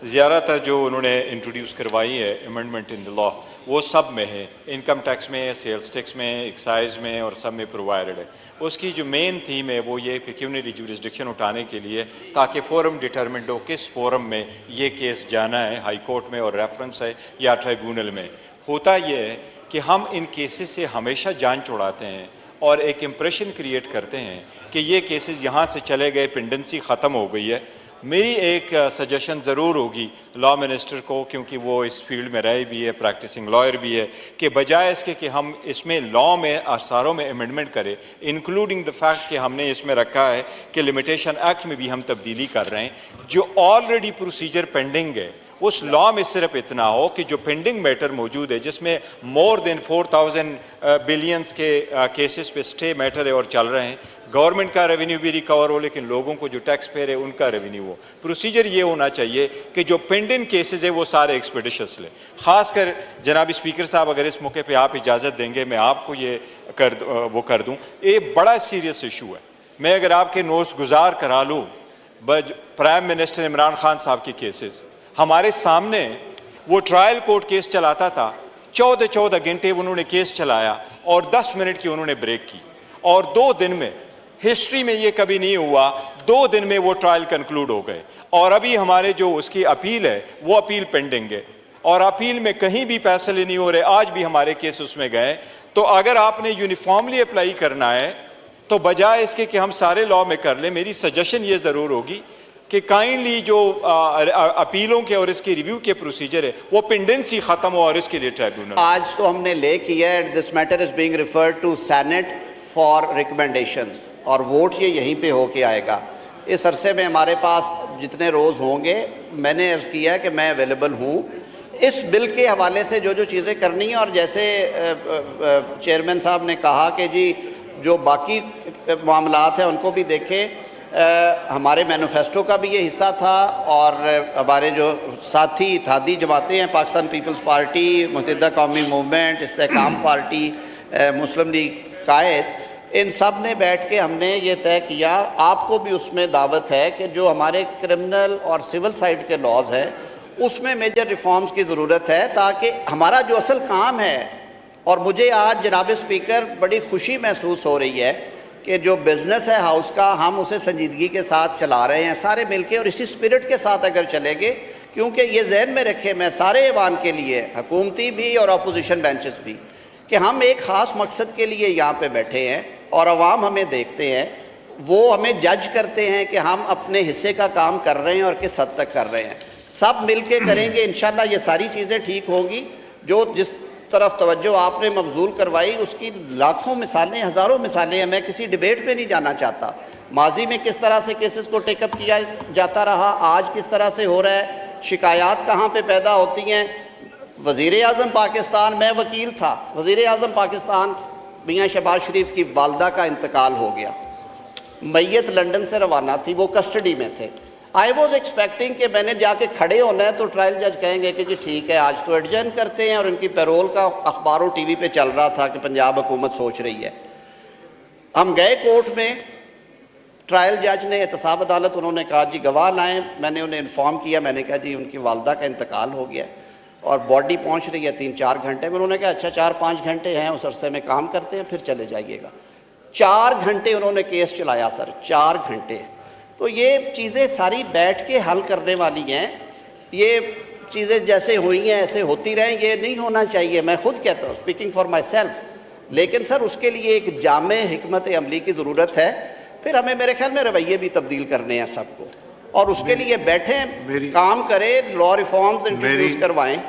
زیادہ تر جو انہوں نے انٹروڈیوس کروائی ہے امینڈمنٹ ان دا لا وہ سب میں ہے، انکم ٹیکس میں، سیلز ٹیکس میں، ایکسائز میں اور سب میں پرووائڈڈ ہے۔ اس کی جو مین تھیم ہے وہ یہ پیکیونری جورسڈکشن اٹھانے کے لیے تاکہ فورم ڈٹرمنٹ ہو کس فورم میں یہ کیس جانا ہے، ہائی کورٹ میں اور ریفرنس ہے یا ٹرائیبیونل میں۔ ہوتا یہ ہے کہ ہم ان کیسز سے ہمیشہ جان چھڑاتے ہیں اور ایک امپریشن کریٹ کرتے ہیں کہ یہ کیسز یہاں سے چلے گئے، پینڈنسی ختم ہو گئی ہے۔ میری ایک سجیشن ضرور ہوگی لا منسٹر کو، کیونکہ وہ اس فیلڈ میں رہے بھی ہے، پریکٹسنگ لائر بھی ہے، کہ بجائے اس کے کہ ہم اس میں لا میں آثاروں میں امینڈمنٹ کریں، انکلوڈنگ دا فیکٹ کہ ہم نے اس میں رکھا ہے کہ لمیٹیشن ایکٹ میں بھی ہم تبدیلی کر رہے ہیں، جو آلریڈی پروسیجر پینڈنگ ہے اس لا میں صرف اتنا ہو کہ جو پینڈنگ میٹر موجود ہے جس میں مور دین 4000 بلینز کے کیسز پہ سٹے میٹر ہے اور چل رہے ہیں، گورنمنٹ کا ریونیو بھی ریکور ہو لیکن لوگوں کو جو ٹیکس پیئر ہے ان کا ریونیو ہو۔ پروسیجر یہ ہونا چاہیے کہ جو پینڈنگ کیسز ہے وہ سارے ایکسپیڈیشس لیں۔ خاص کر جناب اسپیکر صاحب اگر اس موقع پہ آپ اجازت دیں گے میں آپ کو یہ کر دوں، یہ بڑا سیریس ایشو ہے۔ میں اگر آپ کے نوٹس گزار کرا لوں، پرائم منسٹر عمران خان صاحب کی کیسز ہمارے سامنے، وہ ٹرائل کورٹ کیس چلاتا تھا، 14 گھنٹے انہوں نے کیس چلایا اور 10 منٹ کی انہوں نے بریک کی، اور 2 دن میں، ہسٹری میں یہ کبھی نہیں ہوا، 2 دن میں وہ ٹرائل کنکلوڈ ہو گئے۔ اور ابھی ہمارے جو اس کی اپیل ہے وہ اپیل پینڈنگ ہے، اور اپیل میں کہیں بھی فیصلے نہیں ہو رہے، آج بھی ہمارے کیس اس میں گئے۔ تو اگر آپ نے یونیفارملی اپلائی کرنا ہے تو بجائے اس کے کہ ہم سارے لا میں کر لیں، میری سجیشن یہ ضرور ہوگی کہ کائنڈلی جو اپیلوں کے اور اس کے ریویو کے پروسیجر ہے وہ پینڈنسی ختم ہو اور اس کے لیے ٹرائبیونل۔ آج تو ہم نے لے کیا ہے، this matter is being referred to senate for recommendations, اور ووٹ یہ یہیں پہ ہو کے آئے گا۔ اس عرصے میں ہمارے پاس جتنے روز ہوں گے، میں نے عرض کیا ہے کہ میں اویلیبل ہوں اس بل کے حوالے سے جو چیزیں کرنی ہیں۔ اور جیسے چیئرمین صاحب نے کہا کہ جی جو باقی معاملات ہیں ان کو بھی دیکھیں، ہمارے مینیفیسٹو کا بھی یہ حصہ تھا، اور ہمارے جو ساتھی اتحادی جماعتیں ہیں، پاکستان پیپلز پارٹی، متحدہ قومی موومنٹ، استحکام پارٹی، مسلم لیگ قائد، ان سب نے بیٹھ کے ہم نے یہ طے کیا، آپ کو بھی اس میں دعوت ہے کہ جو ہمارے کرمنل اور سول سائڈ کے لاز ہیں اس میں میجر ریفارمز کی ضرورت ہے، تاکہ ہمارا جو اصل کام ہے۔ اور مجھے آج جناب اسپیکر بڑی خوشی محسوس ہو رہی ہے کہ جو بزنس ہے ہاؤس کا، ہم اسے سنجیدگی کے ساتھ چلا رہے ہیں سارے مل کے، اور اسی اسپرٹ کے ساتھ اگر چلیں گے، کیونکہ یہ ذہن میں رکھے میں سارے ایوان کے لیے، حکومتی بھی اور اپوزیشن بینچز بھی، کہ ہم ایک خاص مقصد کے لیے یہاں پہ بیٹھے ہیں اور عوام ہمیں دیکھتے ہیں، وہ ہمیں جج کرتے ہیں کہ ہم اپنے حصے کا کام کر رہے ہیں اور کس حد تک کر رہے ہیں۔ سب مل کے کریں گے انشاءاللہ یہ ساری چیزیں ٹھیک ہوگی۔ جو جس طرف توجہ آپ نے مبذول کروائی اس کی لاکھوں مثالیں، ہزاروں مثالیں ہیں، میں کسی ڈیبیٹ میں نہیں جانا چاہتا۔ ماضی میں کس طرح سے کیسز کو ٹیک اپ کیا جاتا رہا، آج کس طرح سے ہو رہا ہے، شکایات کہاں پہ پیدا ہوتی ہیں۔ وزیر اعظم پاکستان، میں وکیل تھا، وزیر اعظم پاکستان میاں شہباز شریف کی والدہ کا انتقال ہو گیا، میت لنڈن سے روانہ تھی، وہ کسٹڈی میں تھے۔ آئی واز ایکسپیکٹنگ کہ میں نے جا کے کھڑے ہونا ہے تو ٹرائل جج کہیں گے کہ جی ٹھیک ہے آج تو ایڈجرن کرتے ہیں، اور ان کی پیرول کا اخباروں ٹی وی پہ چل رہا تھا کہ پنجاب حکومت سوچ رہی ہے۔ ہم گئے کورٹ میں، ٹرائل جج نے احتساب عدالت، انہوں نے کہا جی گواہ لائیں، میں نے انہیں انفارم کیا، میں نے کہا جی ان کی والدہ کا انتقال ہو گیا اور باڈی پہنچ رہی ہے 3-4 گھنٹے میں۔ انہوں نے کہا اچھا 4-5 گھنٹے ہیں، اس عرصے میں کام کرتے ہیں پھر چلے جائیے گا۔ 4 گھنٹے انہوں نے کیس چلایا سر، 4 گھنٹے۔ تو یہ چیزیں ساری بیٹھ کے حل کرنے والی ہیں، یہ چیزیں جیسے ہوئی ہیں ایسے ہوتی رہیں، یہ نہیں ہونا چاہیے۔ میں خود کہتا ہوں، اسپیکنگ فار مائی سیلف، لیکن سر اس کے لیے ایک جامع حکمت عملی کی ضرورت ہے۔ پھر ہمیں میرے خیال میں رویے بھی تبدیل کرنے ہیں سب کو، اور اس کے لیے بیٹھیں، کام کریں، لا ریفارمز انٹروڈیوس کروائیں۔